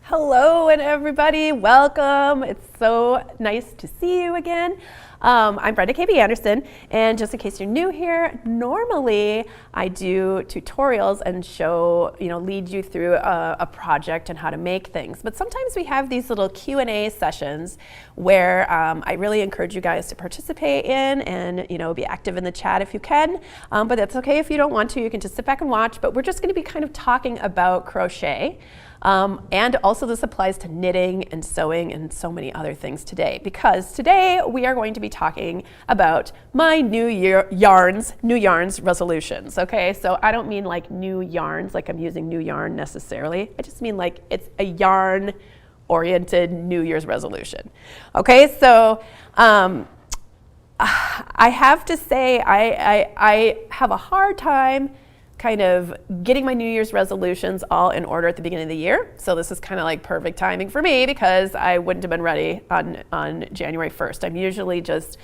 Hello, and everybody, welcome. It's so nice to see you again. I'm Brenda K.B. and just in case you're new here, normally I do tutorials and show, lead you through a project and how to make things. But sometimes we have these little Q&A sessions where I really encourage you guys to participate in and, be active in the chat if you can. But that's okay if you don't want to. You can just sit back and watch. But we're just going to be kind of talking about crochet. And also this applies to knitting and sewing and so many other things today, because today we are going to be talking about my new yarns resolutions, okay? So I don't mean like new yarns, like I'm using new yarn necessarily. I just mean like it's a yarn oriented New Year's resolution, okay? So I have to say I have a hard time kind of getting my New Year's resolutions all in order at the beginning of the year. So this is kind of like perfect timing for me because I wouldn't have been ready on January 1st. I'm usually just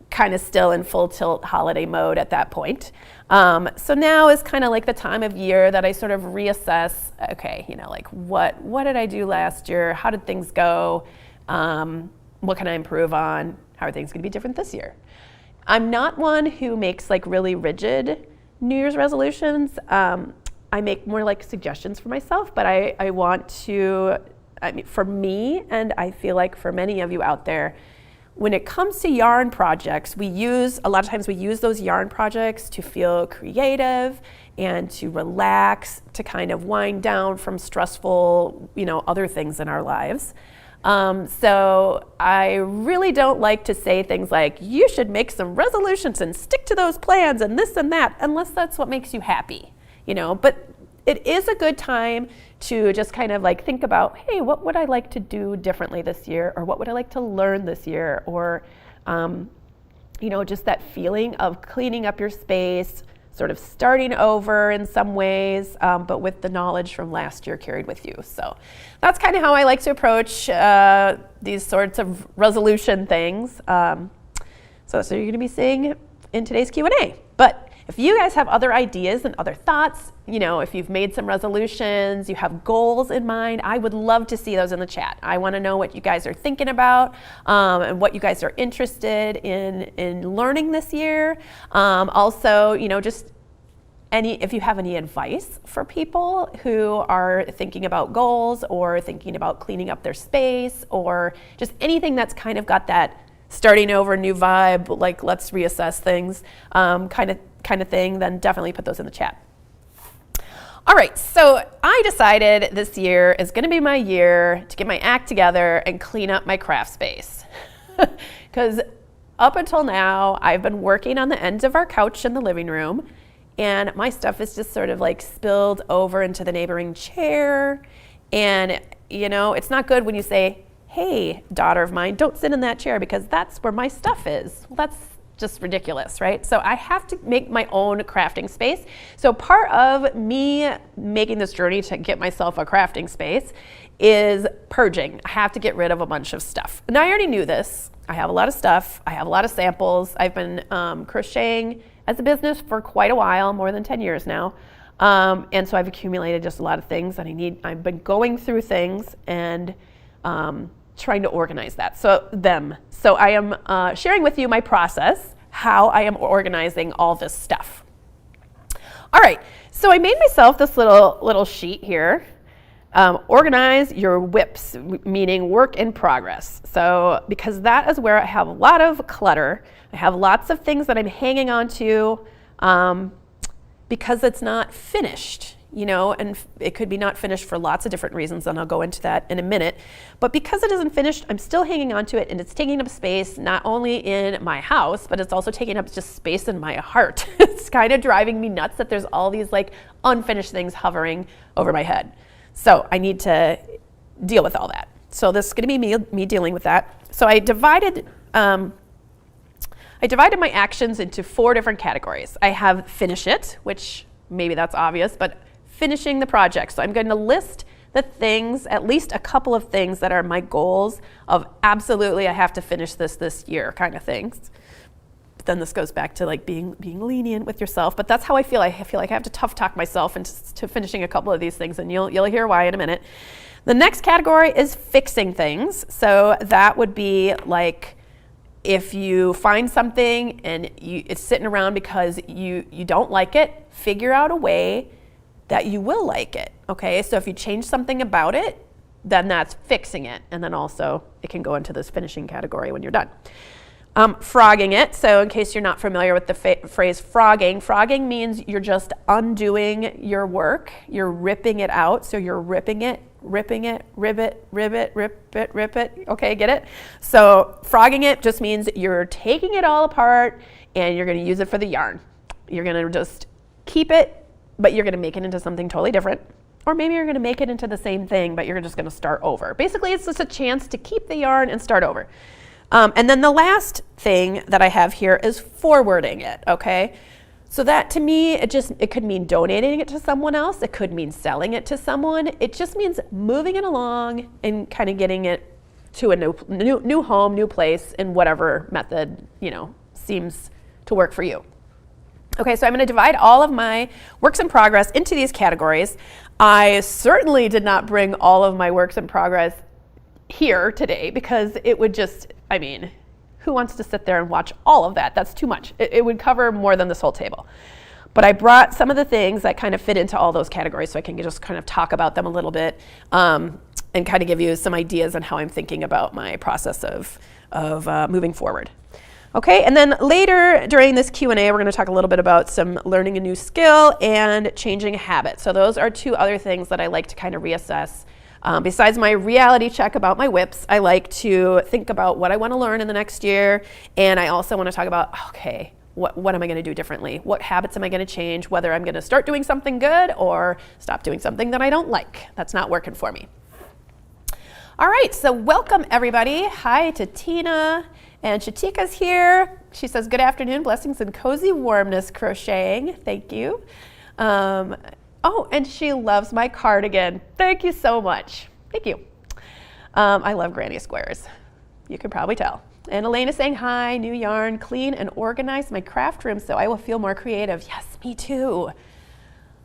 kind of still in full tilt holiday mode at that point. So now is kind of like the time of year that I sort of reassess, okay, like what did I do last year? How did things go? What can I improve on? How are things going to be different this year? I'm not one who makes like really rigid New Year's resolutions. I make more like suggestions for myself, but I want to, for me, and I feel like for many of you out there, when it comes to yarn projects, a lot of times we use those yarn projects to feel creative and to relax, to kind of wind down from stressful, other things in our lives. So I really don't like to say things like, you should make some resolutions and stick to those plans and this and that, unless that's what makes you happy, But it is a good time to just kind of like think about, hey, what would I like to do differently this year? Or what would I like to learn this year? Or, just that feeling of cleaning up your space, sort of starting over in some ways, but with the knowledge from last year carried with you. So that's kind of how I like to approach these sorts of resolution things. So you're going to be seeing in today's Q&A. But if you guys have other ideas and other thoughts, if you've made some resolutions, you have goals in mind, I would love to see those in the chat. I want to know what you guys are thinking about and what you guys are interested in learning this year. Also, just if you have any advice for people who are thinking about goals or thinking about cleaning up their space or just anything that's kind of got that starting over new vibe, like let's reassess things kind of thing, then definitely put those in the chat. All right, so I decided this year is going to be my year to get my act together and clean up my craft space. Because up until now, I've been working on the ends of our couch in the living room, and my stuff is just sort of like spilled over into the neighboring chair. And, it's not good when you say, hey, daughter of mine, don't sit in that chair because that's where my stuff is. Well, that's just ridiculous, right? So I have to make my own crafting space. So part of me making this journey to get myself a crafting space is purging. I have to get rid of a bunch of stuff. And I already knew this. I have a lot of stuff. I have a lot of samples. I've been crocheting as a business for quite a while, more than 10 years now. And so I've accumulated just a lot of things that I need. I've been going through things and trying to organize that. So I am sharing with you my process, how I am organizing all this stuff. All right, so I made myself this little sheet here. Organize your WIPs, meaning work in progress. So because that is where I have a lot of clutter. I have lots of things that I'm hanging on to because it's not finished. And it could be not finished for lots of different reasons, and I'll go into that in a minute. But because it isn't finished, I'm still hanging on to it, and it's taking up space not only in my house, but it's also taking up just space in my heart. It's kind of driving me nuts that there's all these like unfinished things hovering over my head. So I need to deal with all that. So this is going to be me dealing with that. So I divided my actions into 4 different categories. I have finish it, which maybe that's obvious, but finishing the project. So I'm going to list the things, at least a couple of things that are my goals of absolutely I have to finish this year kind of things. then this goes back to like being lenient with yourself, but that's how I feel. I feel like I have to tough talk myself into finishing a couple of these things, and you'll hear why in a minute. The next category is fixing things. So that would be like if you find something and it's sitting around because you don't like it, figure out a way that you will like it, okay? So if you change something about it, then that's fixing it. And then also it can go into this finishing category when you're done. Frogging it. So in case you're not familiar with the phrase frogging means you're just undoing your work. You're ripping it out. So you're ripping it, rip it. Okay, get it? So frogging it just means you're taking it all apart and you're going to use it for the yarn. You're going to just keep it, but you're going to make it into something totally different. Or maybe you're going to make it into the same thing, but you're just going to start over. Basically, it's just a chance to keep the yarn and start over. And then the last thing that I have here is forwarding it, okay? So that to me, it could mean donating it to someone else. It could mean selling it to someone. It just means moving it along and kind of getting it to a new home, new place, in whatever method, seems to work for you. Okay, so I'm going to divide all of my works in progress into these categories. I certainly did not bring all of my works in progress here today because it would just, who wants to sit there and watch all of that? That's too much. It would cover more than this whole table. But I brought some of the things that kind of fit into all those categories so I can just kind of talk about them a little bit and kind of give you some ideas on how I'm thinking about my process of moving forward. Okay, and then later during this Q&A, we're going to talk a little bit about some learning a new skill and changing a habit. So those are two other things that I like to kind of reassess. Besides my reality check about my whips, I like to think about what I want to learn in the next year. And I also want to talk about, okay, what am I going to do differently? What habits am I going to change? Whether I'm going to start doing something good or stop doing something that I don't like. That's not working for me. All right, so welcome everybody. Hi to Tina. And Shatika's here. She says, good afternoon, blessings and cozy warmness crocheting. Thank you. Oh, and she loves my cardigan. Thank you so much. Thank you. I love granny squares. You can probably tell. And Elaine is saying, hi, new yarn, clean and organize my craft room so I will feel more creative. Yes, me too.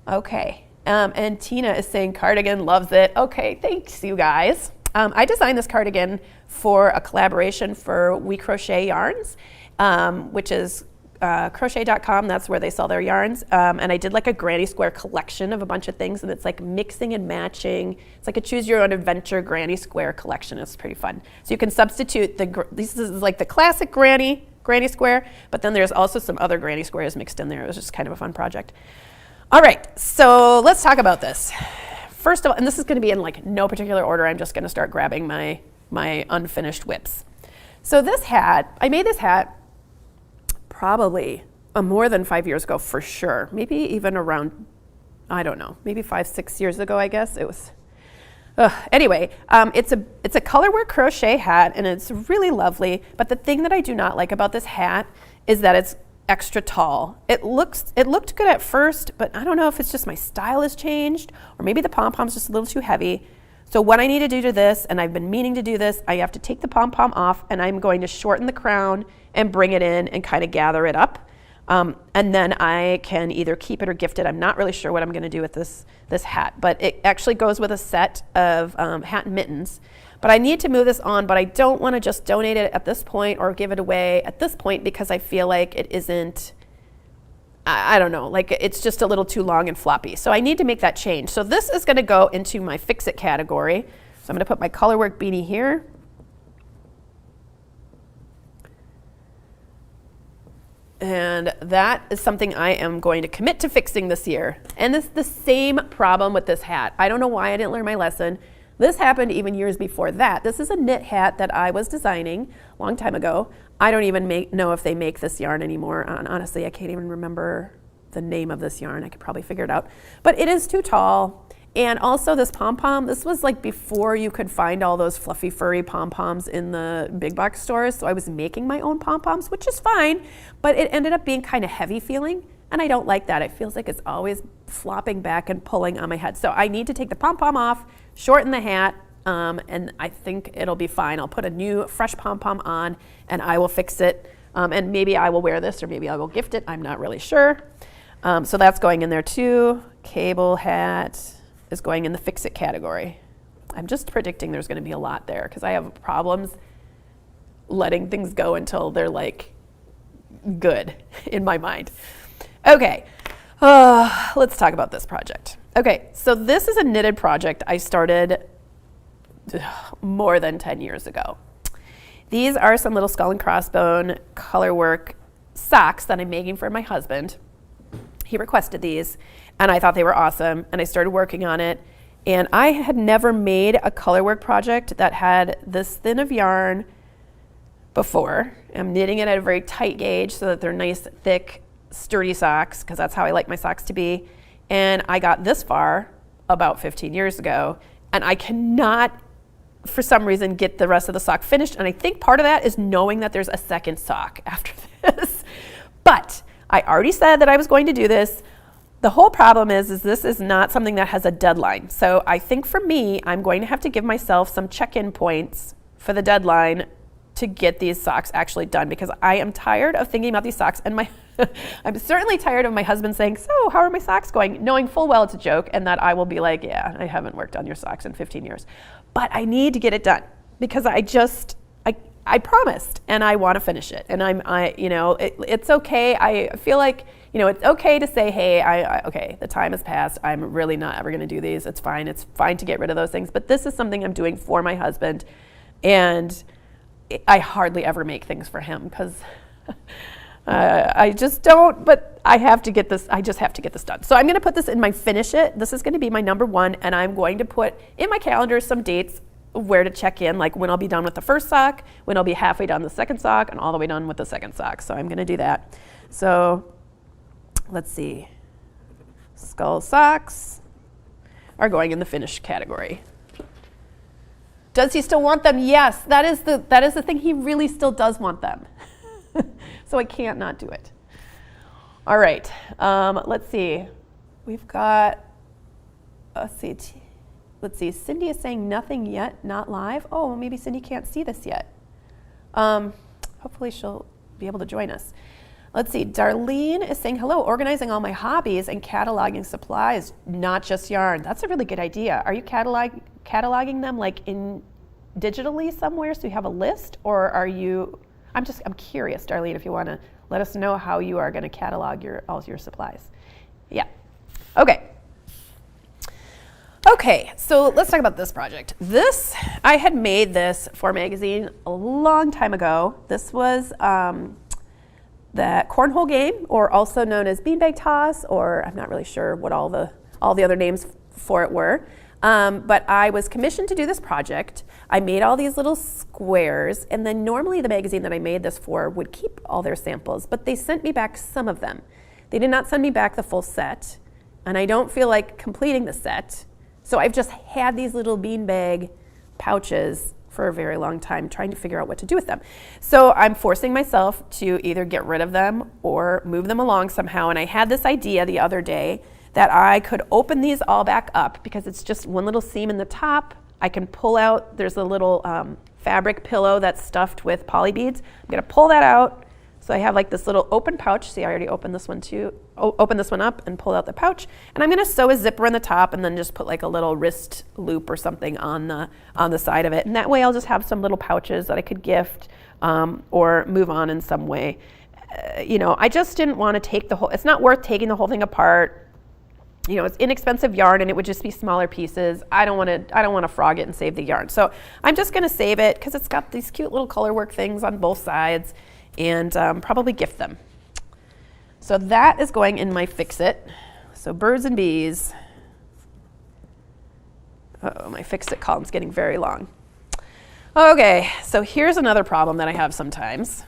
Okay. And Tina is saying cardigan, loves it. Okay, thanks you guys. I designed this cardigan for a collaboration for We Crochet Yarns, which is crochet.com. That's where they sell their yarns. And I did like a granny square collection of a bunch of things, and it's like mixing and matching. It's like a choose your own adventure granny square collection. It's pretty fun. So you can substitute this is like the classic granny square, but then there's also some other granny squares mixed in there. It was just kind of a fun project. All right, so let's talk about this. First of all, and this is going to be in like no particular order. I'm just going to start grabbing my unfinished whips. So this hat, I made this hat probably more than 5 years ago for sure. Maybe even around, I don't know, maybe 5-6 years ago, I guess. It was, anyway, it's a colorwork crochet hat and it's really lovely. But the thing that I do not like about this hat is that it's extra tall. It looked good at first, but I don't know if it's just my style has changed or maybe the pom-pom's just a little too heavy. So what I need to do to this, and I've been meaning to do this, I have to take the pom-pom off and I'm going to shorten the crown and bring it in and kind of gather it up. And then I can either keep it or gift it. I'm not really sure what I'm going to do with this hat, but it actually goes with a set of hat and mittens. But I need to move this on, but I don't want to just donate it at this point or give it away at this point because I feel like it isn't, I don't know, like it's just a little too long and floppy. So I need to make that change. So this is going to go into my fix it category. So I'm going to put my colorwork beanie here. And that is something I am going to commit to fixing this year. And this is the same problem with this hat. I don't know why I didn't learn my lesson. This happened even years before that. This is a knit hat that I was designing a long time ago. I don't even know if they make this yarn anymore. Honestly, I can't even remember the name of this yarn. I could probably figure it out. But it is too tall. And also this pom-pom, this was like before you could find all those fluffy, furry pom-poms in the big box stores. So I was making my own pom-poms, which is fine. But it ended up being kind of heavy feeling. And I don't like that. It feels like it's always flopping back and pulling on my head. So I need to take the pom-pom off, shorten the hat, and I think it'll be fine. I'll put a new fresh pom-pom on and I will fix it And maybe I will wear this or maybe I will gift it. I'm not really sure. So that's going in there too. Cable hat is going in the fix it category. I'm just predicting there's going to be a lot there because I have problems letting things go until they're like good in my mind. Okay, let's talk about this project. Okay, so this is a knitted project I started more than 10 years ago. These are some little skull and crossbone colorwork socks that I'm making for my husband. He requested these and I thought they were awesome and I started working on it. And I had never made a colorwork project that had this thin of yarn before. I'm knitting it at a very tight gauge so that they're nice, thick, sturdy socks, because that's how I like my socks to be. And I got this far about 15 years ago, and I cannot, for some reason, get the rest of the sock finished. And I think part of that is knowing that there's a second sock after this. But I already said that I was going to do this. The whole problem is this is not something that has a deadline. So I think for me, I'm going to have to give myself some check-in points for the deadline to get these socks actually done, because I am tired of thinking about these socks, and I'm certainly tired of my husband saying, so how are my socks going? Knowing full well it's a joke, and that I will be like, yeah, I haven't worked on your socks in 15 years. But I need to get it done because I promised and I want to finish it. And it's okay. I feel like, it's okay to say, hey, okay, the time has passed. I'm really not ever going to do these. It's fine. It's fine to get rid of those things. But this is something I'm doing for my husband. And I hardly ever make things for him because I just don't, but I have to get this. I just have to get this done. So I'm going to put this in my finish it. This is going to be my number one. And I'm going to put in my calendar some dates where to check in, like when I'll be done with the first sock, when I'll be halfway done the second sock, and all the way done with the second sock. So I'm going to do that. So let's see. Skull socks are going in the finish category. Does he still want them? Yes, that is the thing. He really still does want them. So I can't not do it. All right, let's see. We've got, let's see, Cindy is saying nothing yet, not live. Oh, maybe Cindy can't see this yet. Hopefully she'll be able to join us. Let's see, Darlene is saying, hello, organizing all my hobbies and cataloging supplies, not just yarn. That's a really good idea. Are you cataloging them like in digitally somewhere so you have a list, or are you, I'm curious, Darlene, if you want to let us know how you are going to catalog all your supplies. Yeah, okay. Okay, so let's talk about this project. I had made this for a magazine a long time ago. This was the cornhole game, or also known as beanbag toss, or I'm not really sure what all the other names for it were. But I was commissioned to do this project. I made all these little squares, and then normally the magazine that I made this for would keep all their samples, but they sent me back some of them. They did not send me back the full set, and I don't feel like completing the set. So I've just had these little beanbag pouches for a very long time trying to figure out what to do with them. So I'm forcing myself to either get rid of them or move them along somehow. And I had this idea the other day that I could open these all back up because it's just one little seam in the top. I can pull out, there's a little fabric pillow that's stuffed with poly beads. I'm gonna pull that out. So I have like this little open pouch. See, I already opened this one too. Open this one up and pull out the pouch. And I'm gonna sew a zipper in the top and then just put like a little wrist loop or something on the side of it. And that way I'll just have some little pouches that I could gift or move on in some way. I just didn't want to take it's not worth taking the whole thing apart. It's inexpensive yarn and it would just be smaller pieces. I don't want to frog it and save the yarn. So I'm just gonna save it because it's got these cute little colorwork things on both sides, and probably gift them. So that is going in my fix-it. So birds and bees. Uh-oh, my fix-it column's getting very long. Okay, so here's another problem that I have sometimes.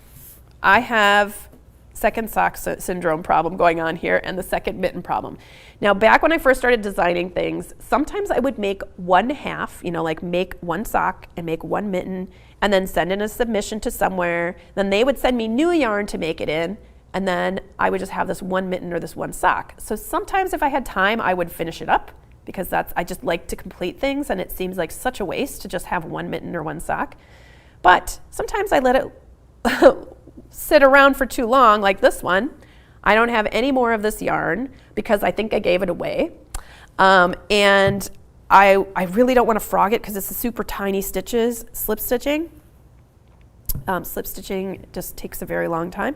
I have second sock syndrome problem going on here and the second mitten problem. Now, back when I first started designing things, sometimes I would make one half, like make one sock and make one mitten and then send in a submission to somewhere. Then they would send me new yarn to make it in, and then I would just have this one mitten or this one sock. So sometimes if I had time, I would finish it up because I just like to complete things, and it seems like such a waste to just have one mitten or one sock. But sometimes I let it sit around for too long, like this one. I don't have any more of this yarn because I think I gave it away. And I really don't want to frog it because it's a super tiny stitches, slip stitching. Slip stitching just takes a very long time.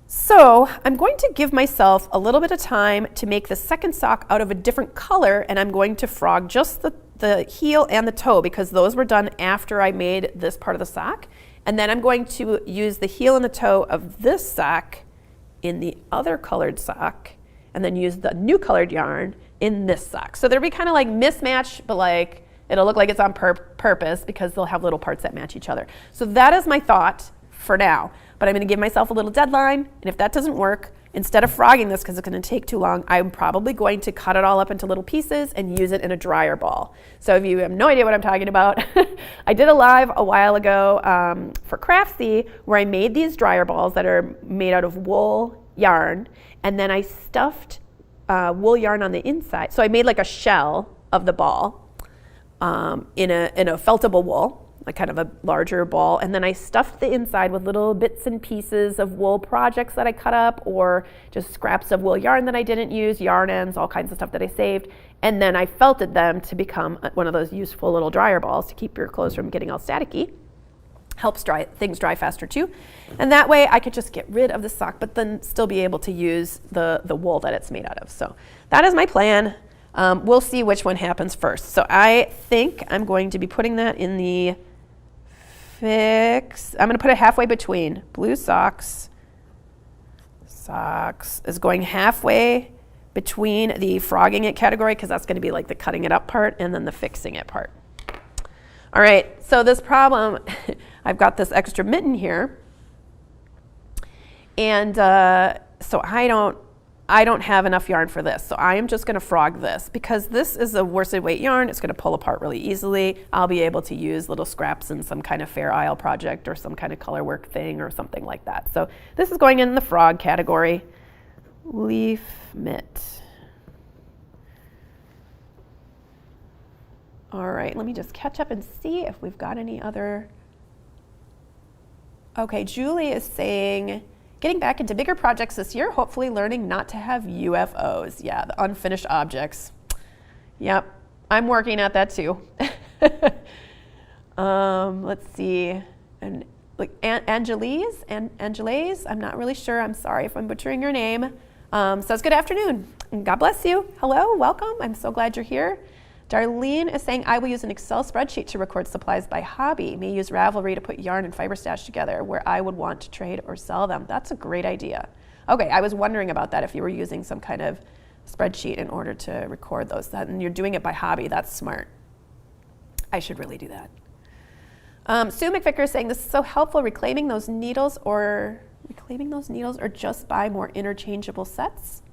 So I'm going to give myself a little bit of time to make the second sock out of a different color, and I'm going to frog just the heel and the toe because those were done after I made this part of the sock. And then I'm going to use the heel and the toe of this sock in the other colored sock, and then use the new colored yarn in this sock. So there'll be kind of like mismatch, but like it'll look like it's on purpose because they'll have little parts that match each other. So that is my thought for now, but I'm going to give myself a little deadline, and if that doesn't work, instead of frogging this because it's going to take too long, I'm probably going to cut it all up into little pieces and use it in a dryer ball. So if you have no idea what I'm talking about, I did a live a while ago for Crafty where I made these dryer balls that are made out of wool yarn, and then I stuffed wool yarn on the inside. So I made like a shell of the ball in a feltable wool, like kind of a larger ball, and then I stuffed the inside with little bits and pieces of wool projects that I cut up or just scraps of wool yarn that I didn't use, yarn ends, all kinds of stuff that I saved, and then I felted them to become one of those useful little dryer balls to keep your clothes from getting all staticky. Helps things dry faster too, and that way I could just get rid of the sock but then still be able to use the wool that it's made out of. So that is my plan. We'll see which one happens first. So I think I'm going to be putting that in the fix. I'm going to put it halfway between blue socks is going halfway between the frogging it category because that's going to be like the cutting it up part and then the fixing it part. All right, so this problem, I've got this extra mitten here, and so I don't have enough yarn for this, so I am just going to frog this because this is a worsted weight yarn. It's going to pull apart really easily. I'll be able to use little scraps in some kind of Fair Isle project or some kind of color work thing or something like that. So this is going in the frog category. Leaf mitt. All right, let me just catch up and see if we've got any other. Okay, Julie is saying, getting back into bigger projects this year, hopefully learning not to have UFOs. Yeah, the unfinished objects. Yep, I'm working at that too. Let's see, and like Angelise, I'm not really sure. I'm sorry if I'm butchering your name. Says good afternoon. God bless you. Hello, welcome. I'm so glad you're here. Darlene is saying, I will use an Excel spreadsheet to record supplies by hobby. May use Ravelry to put yarn and fiber stash together where I would want to trade or sell them. That's a great idea. Okay, I was wondering about that if you were using some kind of spreadsheet in order to record those. And you're doing it by hobby. That's smart. I should really do that. Sue McVicker is saying, this is so helpful, reclaiming those needles or just buy more interchangeable sets?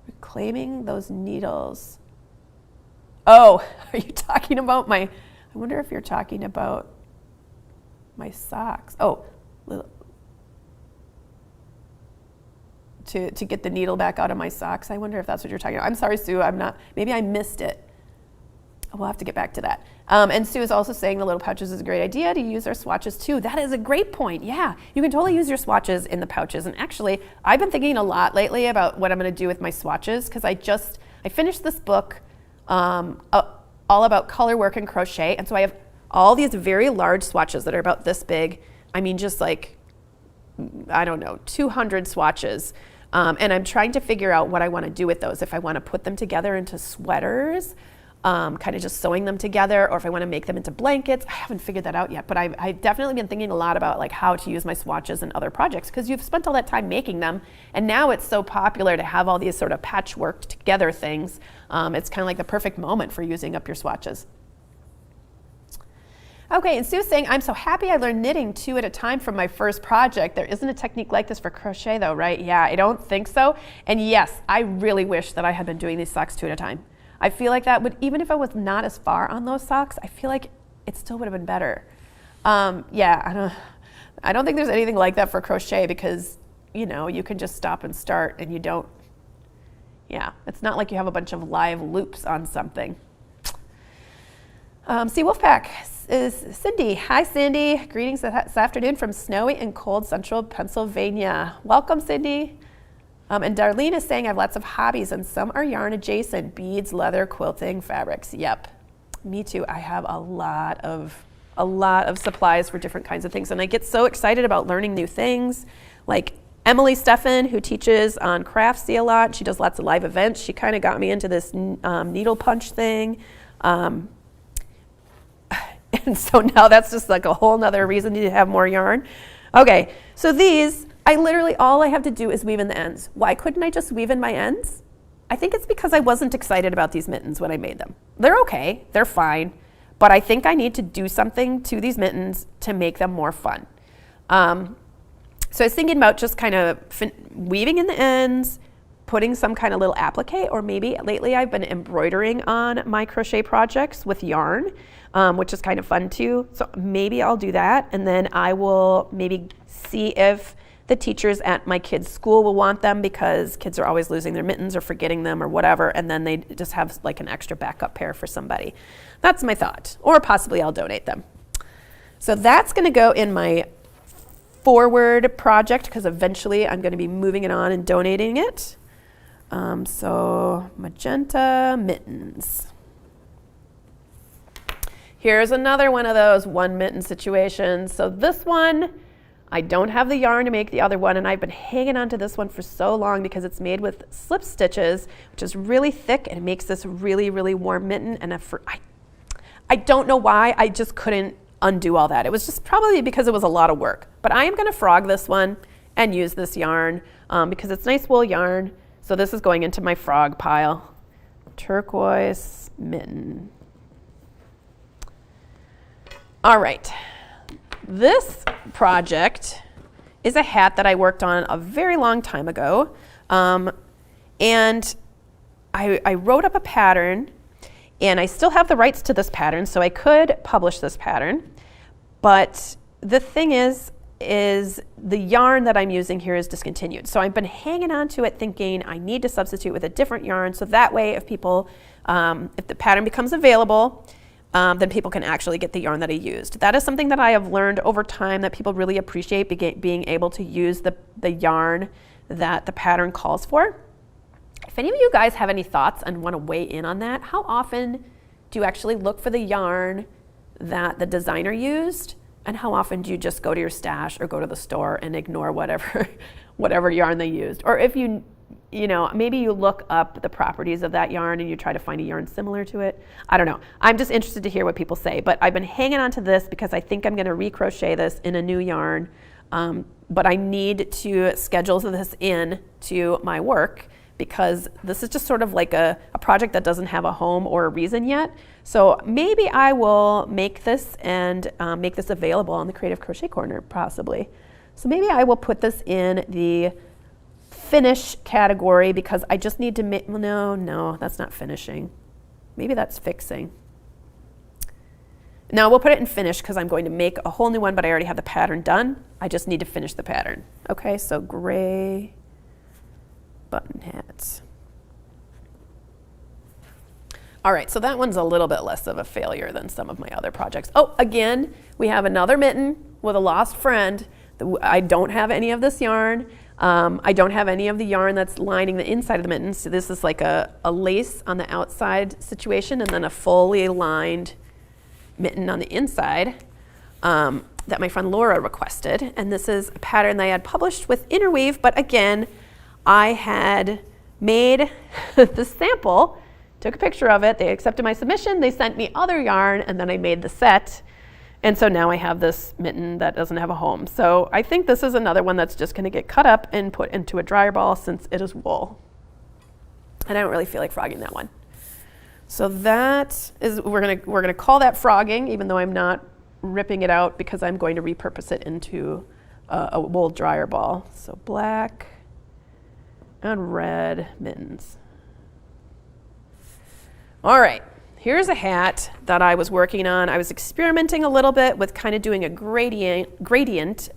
Reclaiming those needles. Oh, are you talking about I wonder if you're talking about my socks. Oh, to get the needle back out of my socks. I wonder if that's what you're talking about. I'm sorry, Sue, maybe I missed it. We'll have to get back to that. And Sue is also saying the little pouches is a great idea to use our swatches too. That is a great point. Yeah, you can totally use your swatches in the pouches. And actually, I've been thinking a lot lately about what I'm going to do with my swatches because I finished this book all about color work and crochet, and so I have all these very large swatches that are about this big. I mean, just like, I don't know, 200 swatches, and I'm trying to figure out what I want to do with those. If I want to put them together into sweaters, kind of just sewing them together, or if I want to make them into blankets. I haven't figured that out yet, but I've definitely been thinking a lot about like how to use my swatches in other projects because you've spent all that time making them, and now it's so popular to have all these sort of patchworked together things. It's kind of like the perfect moment for using up your swatches. Okay, and Sue's saying, I'm so happy I learned knitting 2 at a time from my first project. There isn't a technique like this for crochet though, right? Yeah, I don't think so. And yes, I really wish that I had been doing these socks 2 at a time. I feel like that would, even if I was not as far on those socks, I feel like it still would have been better. Yeah, I don't think there's anything like that for crochet because, you know, you can just stop and start and you don't, yeah, it's not like you have a bunch of live loops on something. See, Wolfpack is Cindy. Hi, Cindy. Greetings this afternoon from snowy and cold central Pennsylvania. Welcome, Cindy. And Darlene is saying I have lots of hobbies and some are yarn adjacent, beads, leather, quilting, fabrics. Yep, me too. I have a lot of supplies for different kinds of things, and I get so excited about learning new things. Like Emily Steffen, who teaches on crafty a lot, she does lots of live events. She kind of got me into this needle punch thing. And so now that's just like a whole nother reason to have more yarn. Okay, so these, all I have to do is weave in the ends. Why couldn't I just weave in my ends? I think it's because I wasn't excited about these mittens when I made them. They're okay, they're fine, but I think I need to do something to these mittens to make them more fun. So I was thinking about just kind of weaving in the ends, putting some kind of little applique, or maybe lately I've been embroidering on my crochet projects with yarn, which is kind of fun too. So maybe I'll do that, and then I will maybe see if the teachers at my kids' school will want them, because kids are always losing their mittens or forgetting them or whatever, and then they just have like an extra backup pair for somebody. That's my thought, or possibly I'll donate them. So that's gonna go in my forward project, because eventually I'm gonna be moving it on and donating it. So magenta mittens. Here's another one of those one mitten situations. So this one, I don't have the yarn to make the other one, and I've been hanging on to this one for so long because it's made with slip stitches, which is really thick, and it makes this really, really warm mitten. And I don't know why, I just couldn't undo all that. It was just probably because it was a lot of work. But I am gonna frog this one and use this yarn because it's nice wool yarn. So this is going into my frog pile. Turquoise mitten. All right, this project is a hat that I worked on a very long time ago. And I wrote up a pattern, and I still have the rights to this pattern, so I could publish this pattern. But the thing is the yarn that I'm using here is discontinued. So I've been hanging on to it thinking I need to substitute with a different yarn, so that way if people, if the pattern becomes available, then people can actually get the yarn that I used. That is something that I have learned over time, that people really appreciate being able to use the yarn that the pattern calls for. If any of you guys have any thoughts and want to weigh in on that, how often do you actually look for the yarn that the designer used? And how often do you just go to your stash or go to the store and ignore whatever yarn they used? Or if you know, maybe you look up the properties of that yarn and you try to find a yarn similar to it. I don't know. I'm just interested to hear what people say. But I've been hanging on to this because I think I'm going to recrochet this in a new yarn. But I need to schedule this in to my work, because this is just sort of like a project that doesn't have a home or a reason yet. So maybe I will make this and make this available on the Creative Crochet Corner, possibly. So maybe I will put this in the finish category, because I just need to make, no, that's not finishing. Maybe that's fixing. Now we'll put it in finish because I'm going to make a whole new one, but I already have the pattern done. I just need to finish the pattern. Okay, so gray button hats. All right, so that one's a little bit less of a failure than some of my other projects. Oh, again, we have another mitten with a lost friend. I don't have any of this yarn. I don't have any of the yarn that's lining the inside of the mitten. So this is like a lace on the outside situation, and then a fully lined mitten on the inside that my friend Laura requested. And this is a pattern that I had published with Interweave, but again, I had made the sample, took a picture of it, they accepted my submission, they sent me other yarn, and then I made the set. And so now I have this mitten that doesn't have a home. So I think this is another one that's just gonna get cut up and put into a dryer ball since it is wool. And I don't really feel like frogging that one. So that is, we're gonna call that frogging, even though I'm not ripping it out, because I'm going to repurpose it into a wool dryer ball. So black and red mittens. All right, here's a hat that I was working on. I was experimenting a little bit with kind of doing a gradient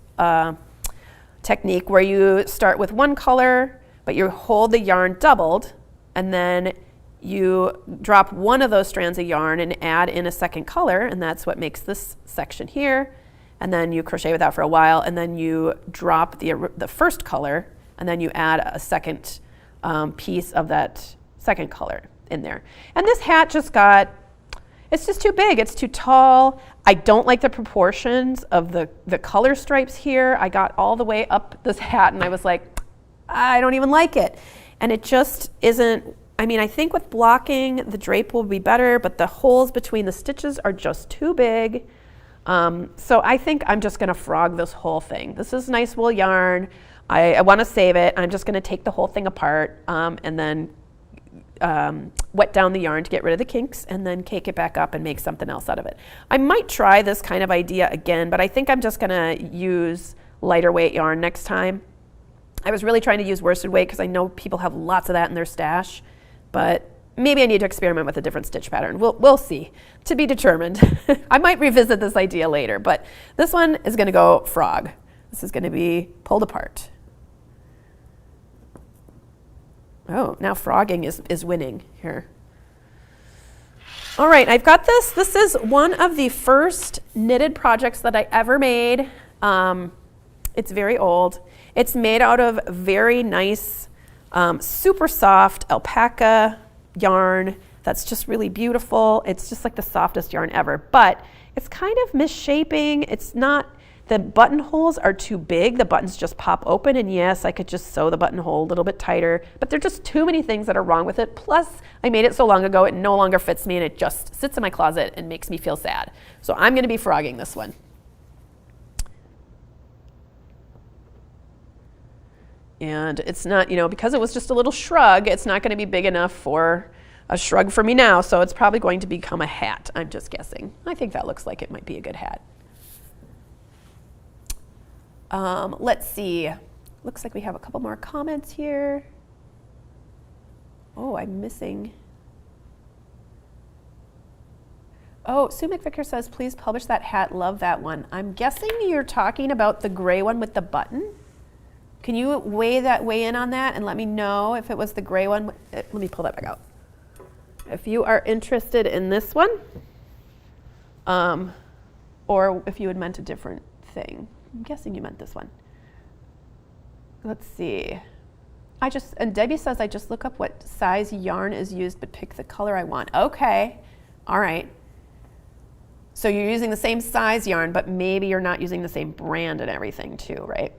technique where you start with one color, but you hold the yarn doubled, and then you drop one of those strands of yarn and add in a second color, and that's what makes this section here. And then you crochet with that for a while, and then you drop the first color, and then you add a second piece of that second color in there. And this hat it's just too big, it's too tall. I don't like the proportions of the color stripes here. I got all the way up this hat and I was like, I don't even like it. And it just isn't, I think with blocking, the drape will be better, but the holes between the stitches are just too big. So I think I'm just gonna frog this whole thing. This is nice wool yarn. I wanna save it. I'm just gonna take the whole thing apart and then wet down the yarn to get rid of the kinks and then cake it back up and make something else out of it. I might try this kind of idea again, but I think I'm just gonna use lighter weight yarn next time. I was really trying to use worsted weight because I know people have lots of that in their stash, but maybe I need to experiment with a different stitch pattern. We'll see. To be determined. I might revisit this idea later, but this one is gonna go frog. This is gonna be pulled apart. Oh, now frogging is winning here. All right, I've got this. This is one of the first knitted projects that I ever made. It's very old. It's made out of very nice, super soft alpaca yarn that's just really beautiful. It's just like the softest yarn ever, but it's kind of misshaping. It's not, the buttonholes are too big. The buttons just pop open, and yes, I could just sew the buttonhole a little bit tighter, but there are just too many things that are wrong with it. Plus, I made it so long ago, it no longer fits me, and it just sits in my closet and makes me feel sad. So I'm gonna be frogging this one. And it's not, because it was just a little shrug, it's not gonna be big enough for a shrug for me now, so it's probably going to become a hat, I'm just guessing. I think that looks like it might be a good hat. Let's see. Looks like we have a couple more comments here. Oh, I'm missing. Oh, Sue McVicker says, please publish that hat, love that one. I'm guessing you're talking about the gray one with the button. Can you weigh in on that and let me know if it was the gray one? Let me pull that back out. If you are interested in this one, or if you had meant a different thing. I'm guessing you meant this one. Let's see. And Debbie says, I just look up what size yarn is used, but pick the color I want. Okay, all right. So you're using the same size yarn, but maybe you're not using the same brand and everything too, right?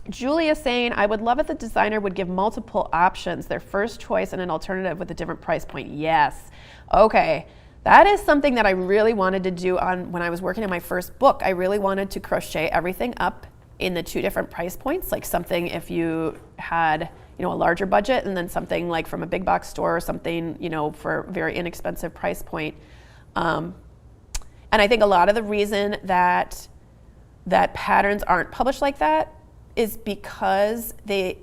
Julia saying, I would love if the designer would give multiple options, their first choice and an alternative with a different price point. Yes, okay. That is something that I really wanted to do when I was working on my first book. I really wanted to crochet everything up in the 2 different price points, like something if you had, a larger budget, and then something like from a big box store or something, for a very inexpensive price point. And I think a lot of the reason that patterns aren't published like that is because they,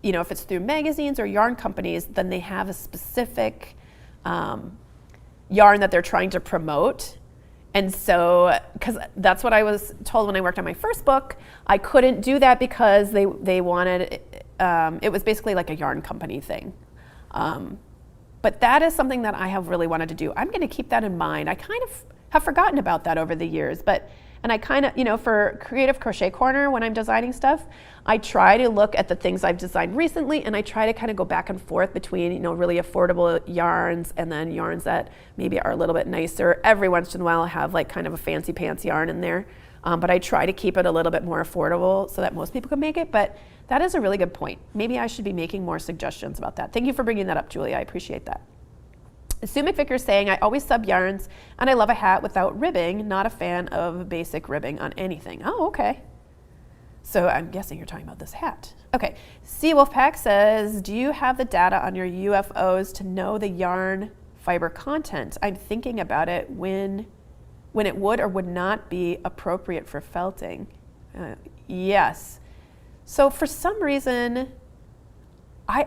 if it's through magazines or yarn companies, then they have a specific yarn that they're trying to promote. And so, because that's what I was told when I worked on my first book, I couldn't do that because they wanted, it was basically like a yarn company thing. But that is something that I have really wanted to do. I'm gonna keep that in mind. I kind of have forgotten about that over the years, and I kind of, for Creative Crochet Corner, when I'm designing stuff, I try to look at the things I've designed recently, and I try to kind of go back and forth between, really affordable yarns and then yarns that maybe are a little bit nicer. Every once in a while I have like kind of a fancy pants yarn in there, but I try to keep it a little bit more affordable so that most people can make it. But that is a really good point. Maybe I should be making more suggestions about that. Thank you for bringing that up, Julia. I appreciate that. Sue McVicker is saying, I always sub yarns and I love a hat without ribbing, not a fan of basic ribbing on anything. Oh, okay. So I'm guessing you're talking about this hat. Okay, C Wolfpack says, do you have the data on your UFOs to know the yarn fiber content? I'm thinking about it when it would or would not be appropriate for felting. Yes. So for some reason, I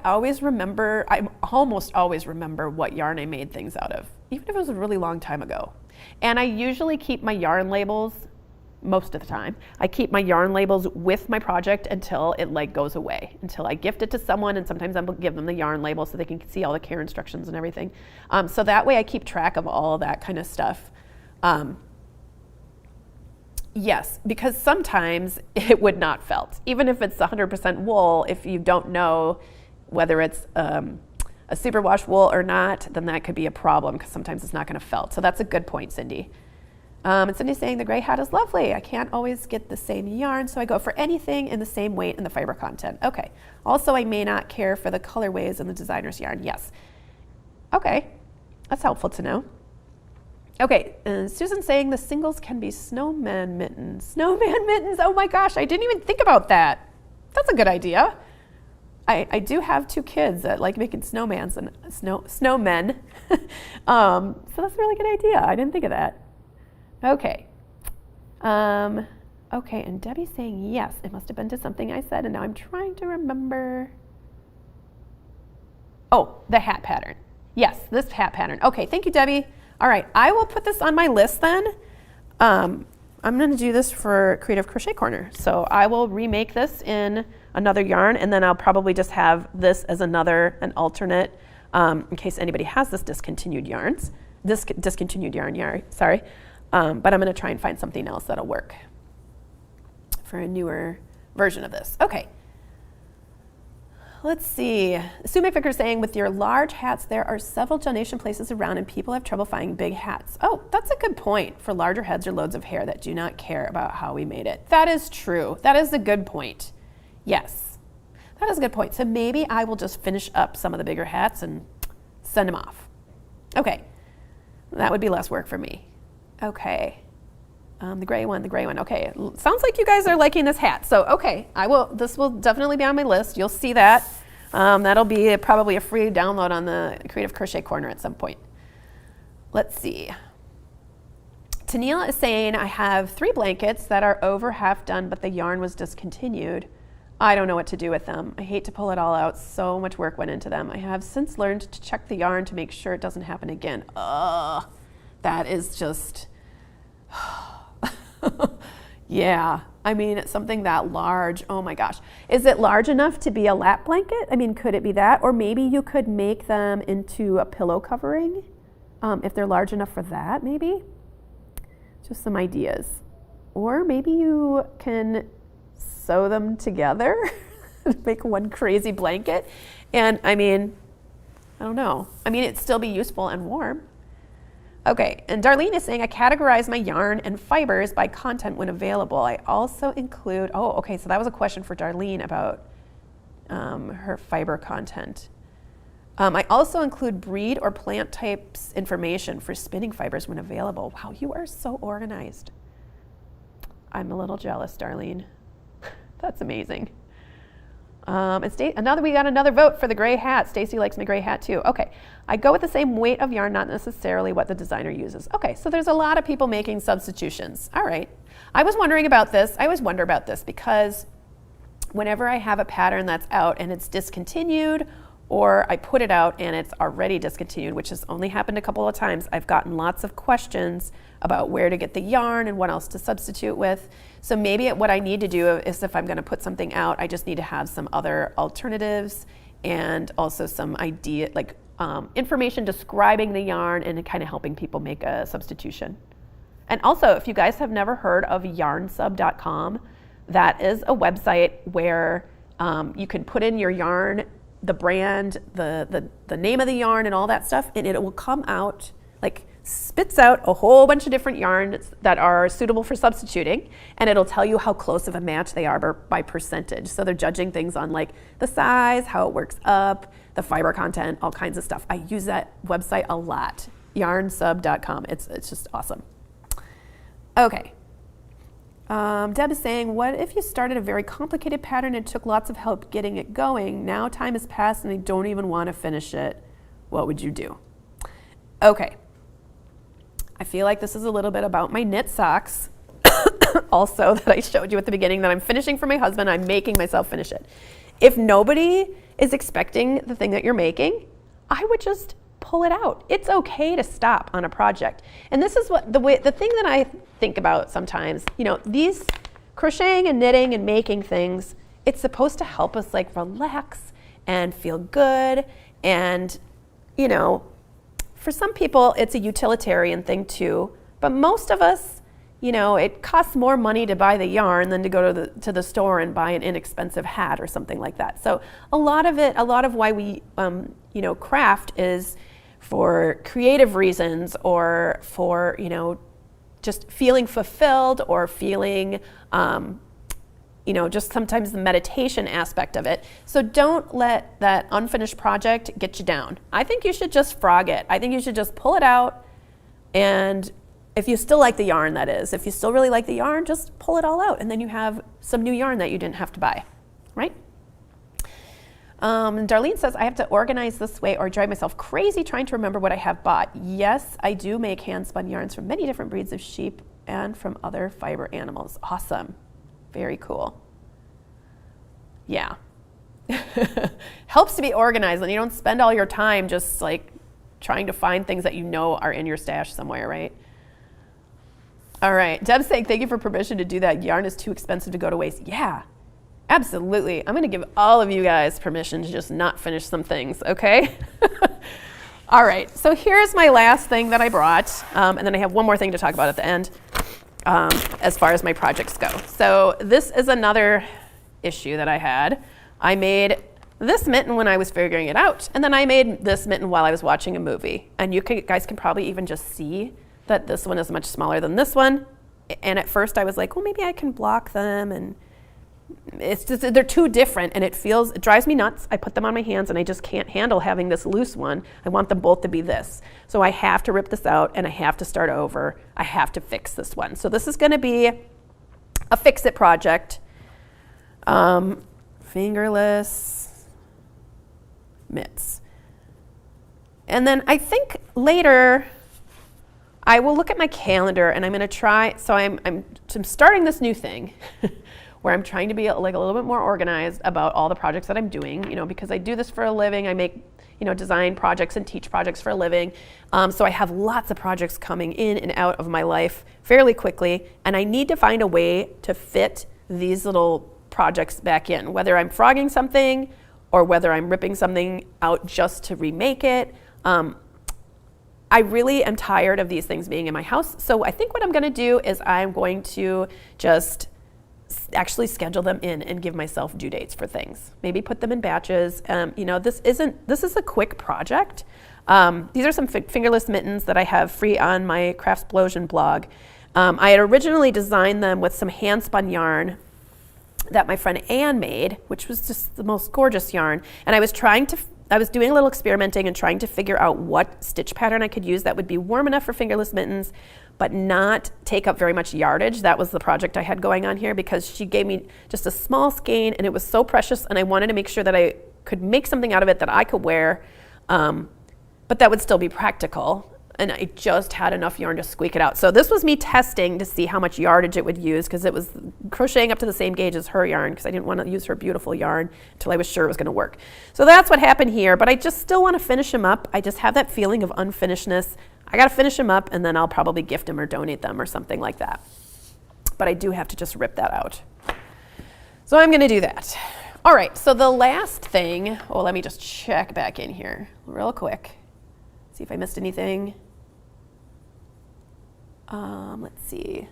almost always remember what yarn I made things out of, even if it was a really long time ago. And I usually keep my yarn labels most of the time. I keep my yarn labels with my project until it like goes away, until I gift it to someone, and sometimes I'll give them the yarn label so they can see all the care instructions and everything. So that way I keep track of all that kind of stuff. Yes, because sometimes it would not felt. Even if it's 100% wool, if you don't know whether it's a superwash wool or not, then that could be a problem because sometimes it's not going to felt. So that's a good point, Cindy. And Cindy's saying the gray hat is lovely. I can't always get the same yarn, so I go for anything in the same weight and the fiber content. Okay. Also, I may not care for the colorways in the designer's yarn. Yes. Okay. That's helpful to know. Okay, Susan's saying the singles can be snowman mittens. Snowman mittens, oh my gosh, I didn't even think about that. That's a good idea. I do have 2 kids that like making snowmans and snowmen. So that's a really good idea. I didn't think of that. Okay. Okay, and Debbie's saying yes, it must have been to something I said, and now I'm trying to remember. Oh, the hat pattern. Yes, this hat pattern. Okay, thank you, Debbie. All right, I will put this on my list then. I'm gonna do this for Creative Crochet Corner. So I will remake this in another yarn, and then I'll probably just have this as an alternate in case anybody has this discontinued yarn, sorry. But I'm gonna try and find something else that'll work for a newer version of this. Okay. Let's see. Sue Mayficker is saying, with your large hats, there are several donation places around and people have trouble finding big hats. Oh, that's a good point for larger heads or loads of hair that do not care about how we made it. That is true. That is a good point. Yes, that is a good point. So maybe I will just finish up some of the bigger hats and send them off. Okay, that would be less work for me. Okay. The gray one. Okay, sounds like you guys are liking this hat. So, okay, this will definitely be on my list. You'll see that. That'll be probably a free download on the Creative Crochet Corner at some point. Let's see. Tennille is saying, I have 3 blankets that are over half done, but the yarn was discontinued. I don't know what to do with them. I hate to pull it all out. So much work went into them. I have since learned to check the yarn to make sure it doesn't happen again. Ugh, that is just... Yeah, I mean, something that large, oh my gosh. Is it large enough to be a lap blanket? I mean, could it be that? Or maybe you could make them into a pillow covering, if they're large enough for that, maybe? Just some ideas. Or maybe you can sew them together, make one crazy blanket. And I mean, I don't know. I mean, it'd still be useful and warm. Okay, and Darlene is saying, I categorize my yarn and fibers by content when available. I also include, oh, okay, so that was a question for Darlene about her fiber content. I also include breed or plant types information for spinning fibers when available. Wow, you are so organized. I'm a little jealous, Darlene. That's amazing. And we got another vote for the gray hat. Stacy likes my gray hat too. Okay, I go with the same weight of yarn, not necessarily what the designer uses. Okay, so there's a lot of people making substitutions. All right, I was wondering about this. I always wonder about this because whenever I have a pattern that's out and it's discontinued, or I put it out and it's already discontinued, which has only happened a couple of times, I've gotten lots of questions about where to get the yarn and what else to substitute with. So maybe what I need to do is, if I'm going to put something out, I just need to have some other alternatives and also some idea, like information describing the yarn and kind of helping people make a substitution. And also, if you guys have never heard of yarnsub.com, that is a website where you can put in your yarn, the brand, the name of the yarn and all that stuff, and it will come out, like spits out a whole bunch of different yarns that are suitable for substituting, and it'll tell you how close of a match they are by percentage. So they're judging things on like the size, how it works up, the fiber content, all kinds of stuff. I use that website a lot, yarnsub.com. It's just awesome. Okay. Deb is saying, what if you started a very complicated pattern and took lots of help getting it going? Now time has passed and I don't even want to finish it. What would you do? Okay. I feel like this is a little bit about my knit socks also that I showed you at the beginning that I'm finishing for my husband. I'm making myself finish it. If nobody is expecting the thing that you're making, I would just pull it out. It's okay to stop on a project. And this is what the thing that I think about sometimes, these crocheting and knitting and making things, it's supposed to help us like relax and feel good. And, for some people, it's a utilitarian thing too. But most of us, it costs more money to buy the yarn than to go to the store and buy an inexpensive hat or something like that. So a lot of why we, craft is for creative reasons or for, just feeling fulfilled or feeling, just sometimes the meditation aspect of it. So don't let that unfinished project get you down. I think you should just frog it. I think you should just pull it out, and if you still like the yarn, that is, if you still really like the yarn, just pull it all out, and then you have some new yarn that you didn't have to buy, right? Darlene says, I have to organize this way or drive myself crazy trying to remember what I have bought. Yes, I do make hand-spun yarns from many different breeds of sheep and from other fiber animals. Awesome. Very cool. Yeah. Helps to be organized, and you don't spend all your time just like trying to find things that are in your stash somewhere, right? All right. Deb's saying, thank you for permission to do that. Yarn is too expensive to go to waste. Yeah, absolutely. I'm going to give all of you guys permission to just not finish some things, okay? All right. So here's my last thing that I brought, and then I have one more thing to talk about at the end. As far as my projects go. So this is another issue that I had. I made this mitten when I was figuring it out, and then I made this mitten while I was watching a movie. And you guys can probably even just see that this one is much smaller than this one. And at first I was like, well, maybe I can block them, and it's just, they're too different, and it drives me nuts. I put them on my hands and I just can't handle having this loose one. I want them both to be this. So I have to rip this out and I have to start over. I have to fix this one. So this is gonna be a fix-it project. Fingerless mitts. And then I think later I will look at my calendar and I'm gonna try, so I'm starting this new thing where I'm trying to be like a little bit more organized about all the projects that I'm doing, because I do this for a living. I make, design projects and teach projects for a living. So I have lots of projects coming in and out of my life fairly quickly, and I need to find a way to fit these little projects back in, whether I'm frogging something or whether I'm ripping something out just to remake it. I really am tired of these things being in my house. So I think what I'm gonna do is I'm going to just actually schedule them in and give myself due dates for things. Maybe put them in batches. This is a quick project. These are some fingerless mittens that I have free on my Craftsplosion blog. I had originally designed them with some hand spun yarn that my friend Anne made, which was just the most gorgeous yarn. And I was doing a little experimenting and trying to figure out what stitch pattern I could use that would be warm enough for fingerless mittens, but not take up very much yardage. That was the project I had going on here, because she gave me just a small skein and it was so precious, and I wanted to make sure that I could make something out of it that I could wear, but that would still be practical. And I just had enough yarn to squeak it out. So this was me testing to see how much yardage it would use, because it was crocheting up to the same gauge as her yarn, because I didn't want to use her beautiful yarn until I was sure it was going to work. So that's what happened here, but I just still want to finish them up. I just have that feeling of unfinishedness. I got to finish them up, and then I'll probably gift them or donate them or something like that. But I do have to just rip that out. So I'm going to do that. All right, so the last thing, let me just check back in here real quick. See if I missed anything. Let's see.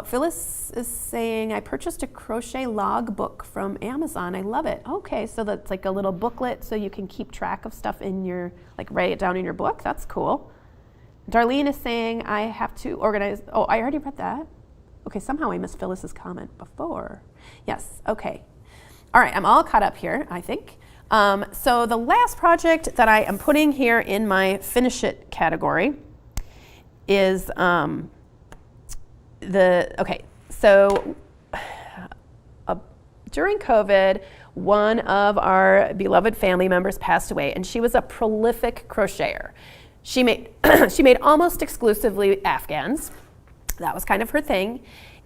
Phyllis is saying, I purchased a crochet log book from Amazon. I love it. Okay, so that's like a little booklet so you can keep track of stuff in your, write it down in your book. That's cool. Darlene is saying, I have to organize. Oh, I already read that. Okay, somehow I missed Phyllis's comment before. Yes, okay. All right, I'm all caught up here, I think. So the last project that I am putting here in my finish it category is during COVID, one of our beloved family members passed away, and she was a prolific crocheter. She made almost exclusively Afghans. That was kind of her thing.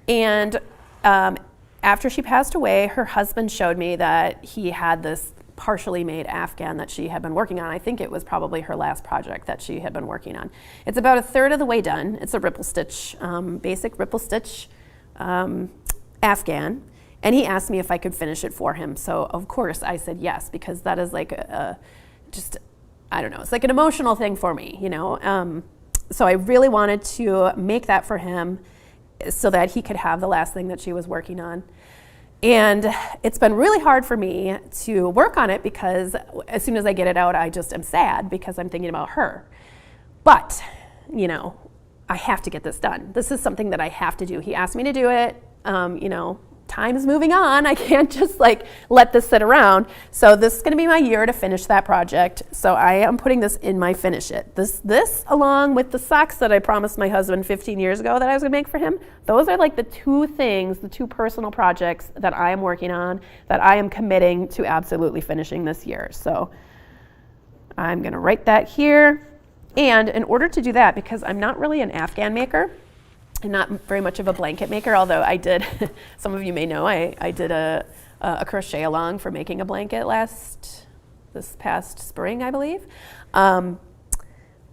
And after she passed away, her husband showed me that he had this partially made Afghan that she had been working on. I think it was probably her last project that she had been working on. It's about a third of the way done. It's a ripple stitch, basic ripple stitch Afghan. And he asked me if I could finish it for him. So of course I said yes, because that is like just, I don't know, it's like an emotional thing for me, you know. So I really wanted to make that for him so that he could have the last thing that she was working on. And it's been really hard for me to work on it because as soon as I get it out, I just am sad because I'm thinking about her. But, you know, I have to get this done. This is something that I have to do. He asked me to do it, you know, time is moving on. I can't just like let this sit around. So this is going to be my year to finish that project. So I am putting this in my finish it. This along with the socks that I promised my husband 15 years ago that I was going to make for him. Those are like the two things, the two personal projects that I am working on that I am committing to absolutely finishing this year. So I'm going to write that here. And in order to do that, because I'm not really an Afghan maker, I'm not very much of a blanket maker, although I did, some of you may know, I did a crochet along for making a blanket this past spring, I believe. Fall.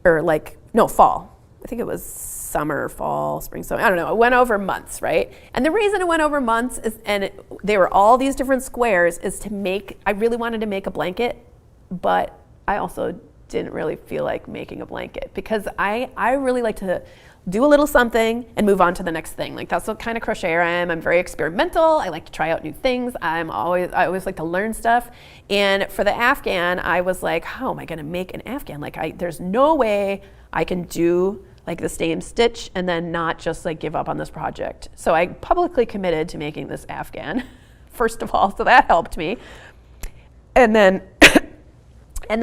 I think it was summer, fall, spring, summer. I don't know. It went over months, right? And the reason it went over months is, they were all these different squares, is to make, I really wanted to make a blanket, but I also didn't really feel like making a blanket because I really like to do a little something and move on to the next thing. Like that's what kind of crocheter I am. I'm very experimental. I like to try out new things. I always like to learn stuff. And for the Afghan, I was like, how am I going to make an Afghan? Like there's no way I can do like the same stitch and then not just like give up on this project. So I publicly committed to making this Afghan, first of all. So that helped me. And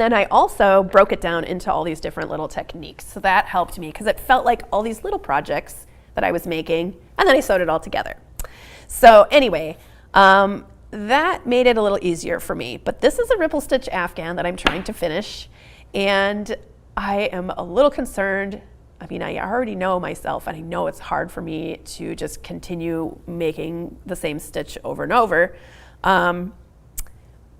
then I also broke it down into all these different little techniques. So that helped me because it felt like all these little projects that I was making, and then I sewed it all together. So anyway, that made it a little easier for me. But this is a ripple stitch Afghan that I'm trying to finish, and I am a little concerned. I mean, I already know myself, and I know it's hard for me to just continue making the same stitch over and over.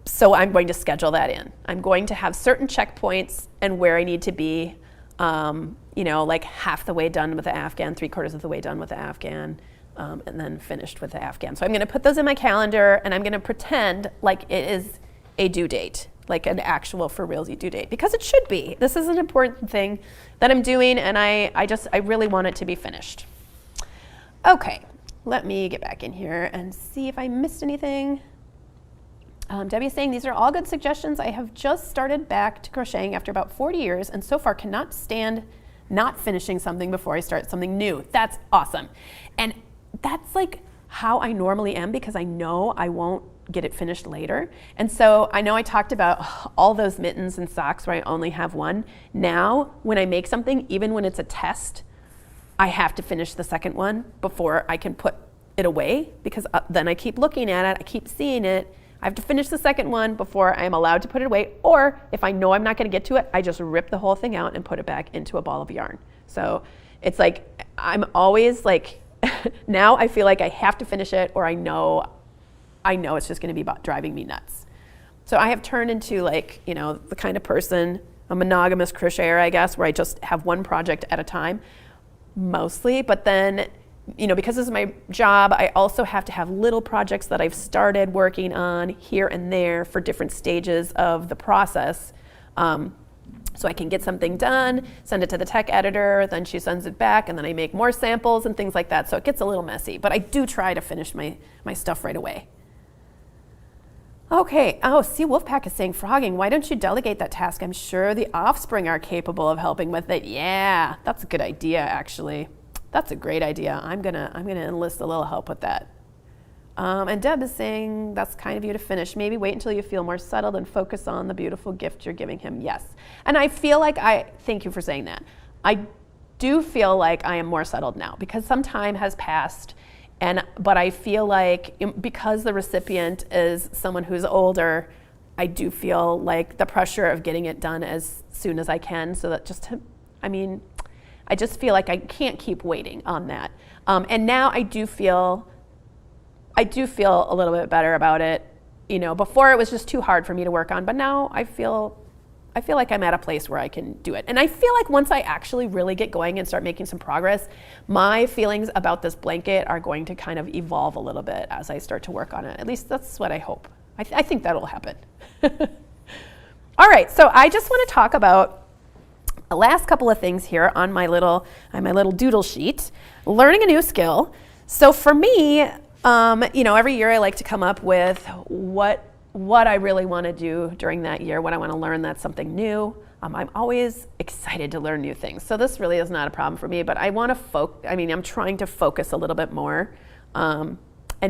So I'm going to schedule that in. I'm going to have certain checkpoints and where I need to be, like half the way done with the Afghan, 3/4 of the way done with the Afghan, and then finished with the Afghan. So I'm going to put those in my calendar, and I'm going to pretend like it is a due date, like an actual for realsy due date, because it should be. This is an important thing that I'm doing, and I really want it to be finished. Okay, let me get back in here and see if I missed anything. Debbie is saying, these are all good suggestions. I have just started back to crocheting after about 40 years and so far cannot stand not finishing something before I start something new. That's awesome. And that's like how I normally am because I know I won't get it finished later. And so I know I talked about all those mittens and socks where I only have one. Now, when I make something, even when it's a test, I have to finish the second one before I can put it away because then I keep looking at it, I keep seeing it. I have to finish the second one before I'm allowed to put it away, or if I know I'm not going to get to it, I just rip the whole thing out and put it back into a ball of yarn. So it's like I'm always like, now I feel like I have to finish it, or I know it's just going to be driving me nuts. So I have turned into like, the kind of person, a monogamous crocheter, I guess, where I just have one project at a time, mostly, but then because this is my job, I also have to have little projects that I've started working on here and there for different stages of the process. So I can get something done, send it to the tech editor, then she sends it back, and then I make more samples and things like that. So it gets a little messy, but I do try to finish my stuff right away. Okay, see, Wolfpack is saying, frogging, why don't you delegate that task? I'm sure the offspring are capable of helping with it. Yeah, that's a good idea, actually. That's a great idea. I'm gonna enlist a little help with that. And Deb is saying, that's kind of you to finish. Maybe wait until you feel more settled and focus on the beautiful gift you're giving him. Yes. And I feel like thank you for saying that. I do feel like I am more settled now because some time has passed, but I feel like because the recipient is someone who's older, I do feel like the pressure of getting it done as soon as I can so that I just feel like I can't keep waiting on that. And now I do feel a little bit better about it, before it was just too hard for me to work on, but now I feel like I'm at a place where I can do it. And I feel like once I actually really get going and start making some progress, my feelings about this blanket are going to kind of evolve a little bit as I start to work on it. At least that's what I hope. I think that'll happen. All right, so I just want to talk about the last couple of things here on my little doodle sheet. Learning a new skill. So for me, every year I like to come up with what I really want to do during that year, what I want to learn that's something new. I'm always excited to learn new things. So this really is not a problem for me, but I want to I'm trying to focus a little bit more and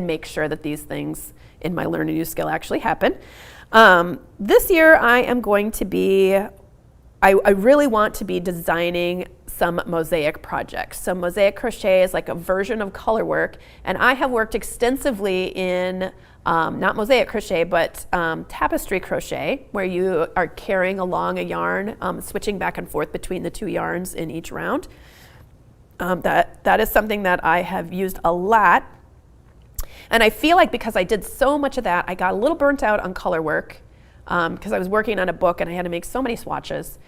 make sure that these things in my learn a new skill actually happen. This year I am going to be, I really want to be designing some mosaic projects. So mosaic crochet is like a version of color work, and I have worked extensively in not mosaic crochet, but tapestry crochet, where you are carrying along a yarn, switching back and forth between the two yarns in each round. That is something that I have used a lot. And I feel like because I did so much of that, I got a little burnt out on color work because I was working on a book and I had to make so many swatches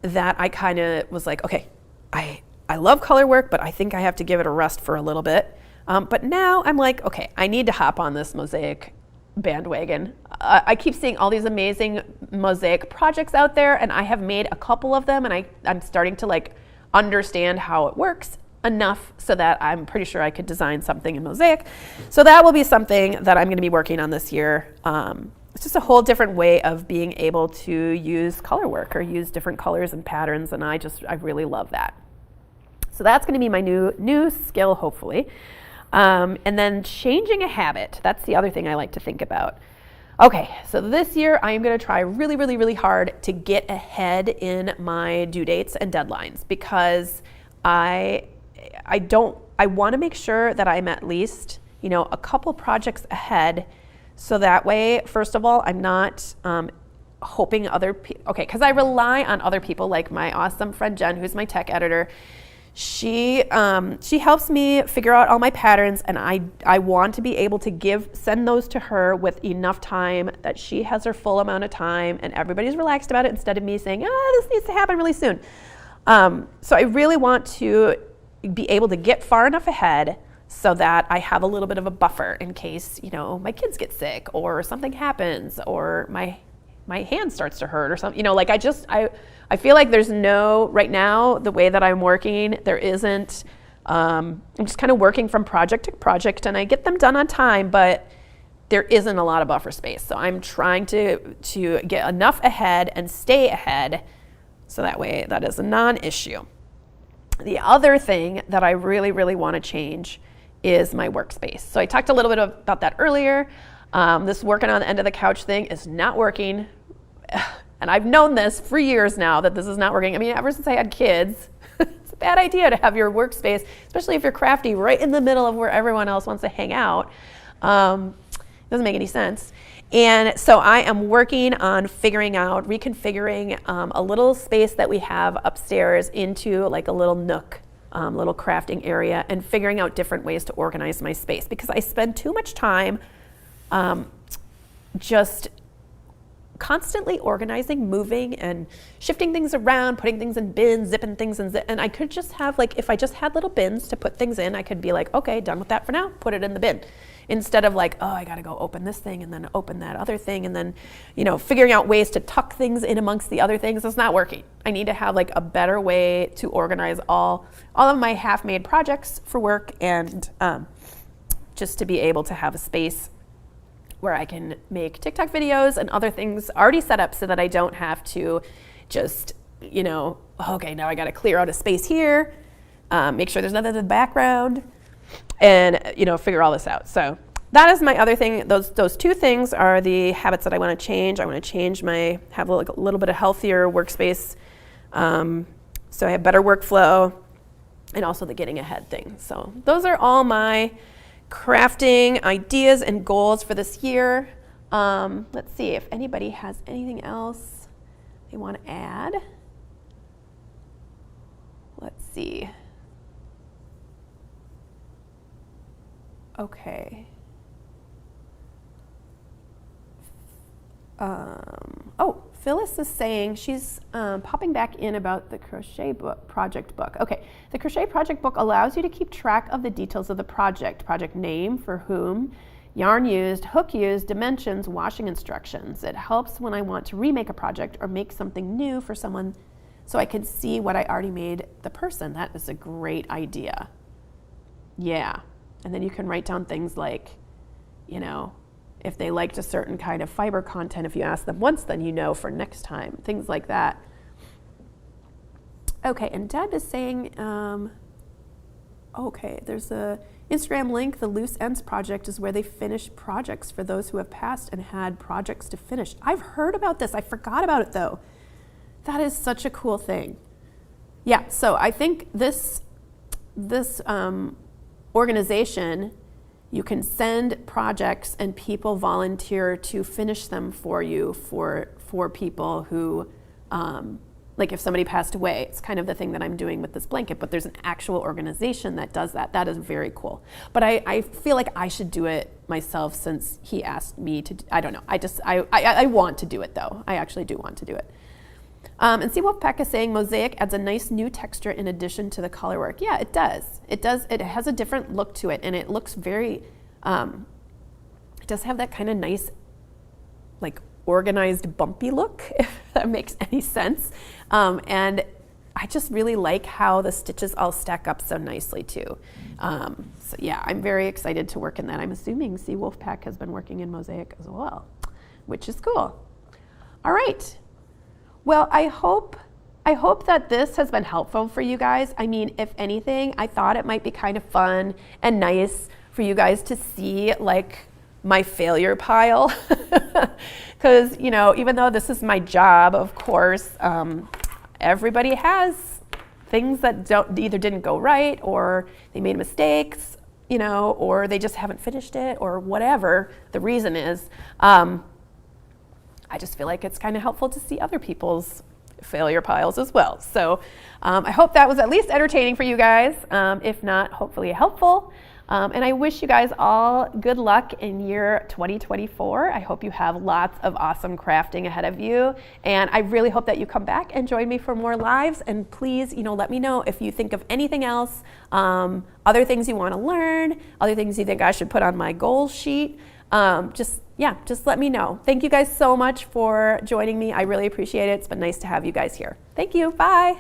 that I kind of was like, okay, I love color work, but I think I have to give it a rest for a little bit. But now I'm like, okay, I need to hop on this mosaic bandwagon. I keep seeing all these amazing mosaic projects out there, and I have made a couple of them, and I'm starting to understand how it works enough so that I'm pretty sure I could design something in mosaic. So that will be something that I'm going to be working on this year. It's just a whole different way of being able to use color work or use different colors and patterns, and I really love that. So that's going to be my new skill, hopefully. And then changing a habit. That's the other thing I like to think about. Okay, so this year I am going to try really, really, really hard to get ahead in my due dates and deadlines, because I want to make sure that I'm at least, a couple projects ahead. So that way, first of all, I'm not hoping other people, because I rely on other people, like my awesome friend Jen, who's my tech editor. She helps me figure out all my patterns, and I want to be able to send those to her with enough time that she has her full amount of time and everybody's relaxed about it, instead of me saying, this needs to happen really soon. So I really want to be able to get far enough ahead so that I have a little bit of a buffer in case, my kids get sick or something happens or my hand starts to hurt or something. I feel like there's right now, the way that I'm working, there isn't, I'm just kind of working from project to project, and I get them done on time, but there isn't a lot of buffer space. So I'm trying to get enough ahead and stay ahead, so that way that is a non-issue. The other thing that I really, really want to change is my workspace. So I talked a little bit about that earlier. This working on the end of the couch thing is not working. And I've known this for years now, that this is not working. Ever since I had kids, it's a bad idea to have your workspace, especially if you're crafty, right in the middle of where everyone else wants to hang out. Doesn't make any sense. And so I am working on reconfiguring a little space that we have upstairs into like a little nook, little crafting area, and figuring out different ways to organize my space, because I spend too much time just constantly organizing, moving, and shifting things around, putting things in bins, zipping things in, and I could just have if I just had little bins to put things in, I could be like, okay, done with that for now, put it in the bin. Instead of I gotta go open this thing and then open that other thing, and then, figuring out ways to tuck things in amongst the other things. It's not working. I need to have a better way to organize all of my half-made projects for work, and just to be able to have a space where I can make TikTok videos and other things already set up, so that I don't have to just, okay, now I got to clear out a space here, make sure there's nothing in the background, and, figure all this out. So that is my other thing. Those two things are the habits that I want to change. I want to change have a little bit of healthier workspace, so I have better workflow, and also the getting ahead thing. So those are all my crafting ideas and goals for this year. Let's see if anybody has anything else they want to add. Let's see. Okay. Oh, Phyllis is saying she's popping back in about the crochet project book. Okay, the crochet project book allows you to keep track of the details of the project name, for whom, yarn used, hook used, dimensions, washing instructions. It helps when I want to remake a project or make something new for someone so I can see what I already made the person. That is a great idea. Yeah, and then you can write down things like, you know, if they liked a certain kind of fiber content, if you ask them once, then you know for next time, things like that. Okay, and Deb is saying, okay, there's a Instagram link, the Loose Ends Project is where they finish projects for those who have passed and had projects to finish. I've heard about this, I forgot about it though. That is such a cool thing. Yeah, so I think this organization, you can send projects and people volunteer to finish them for you for people who, like if somebody passed away, it's kind of the thing that I'm doing with this blanket, but there's an actual organization that does that. That is very cool. But I feel like I should do it myself since he asked me to, I don't know. I want to do it though. I actually do want to do it. And see, Wolfpack is saying mosaic adds a nice new texture in addition to the color work. Yeah, it does. It does. It has a different look to it, and it looks very, it does have that kind of nice, like organized, bumpy look, if that makes any sense. And I just really like how the stitches all stack up so nicely too. So yeah, I'm very excited to work in that. I'm assuming Sea Wolfpack has been working in mosaic as well, which is cool. All right. Well, I hope that this has been helpful for you guys. I mean, if anything, I thought it might be kind of fun and nice for you guys to see like my failure pile. Because, you know, even though this is my job, of course, everybody has things that either didn't go right, or they made mistakes, you know, or they just haven't finished it, or whatever the reason is. I just feel like it's kind of helpful to see other people's failure piles as well. So I hope that was at least entertaining for you guys. If not, hopefully helpful. And I wish you guys all good luck in year 2024. I hope you have lots of awesome crafting ahead of you. And I really hope that you come back and join me for more lives. And please, you know, let me know if you think of anything else, other things you want to learn, other things you think I should put on my goal sheet. Just let me know. Thank you guys so much for joining me. I really appreciate it. It's been nice to have you guys here. Thank you. Bye.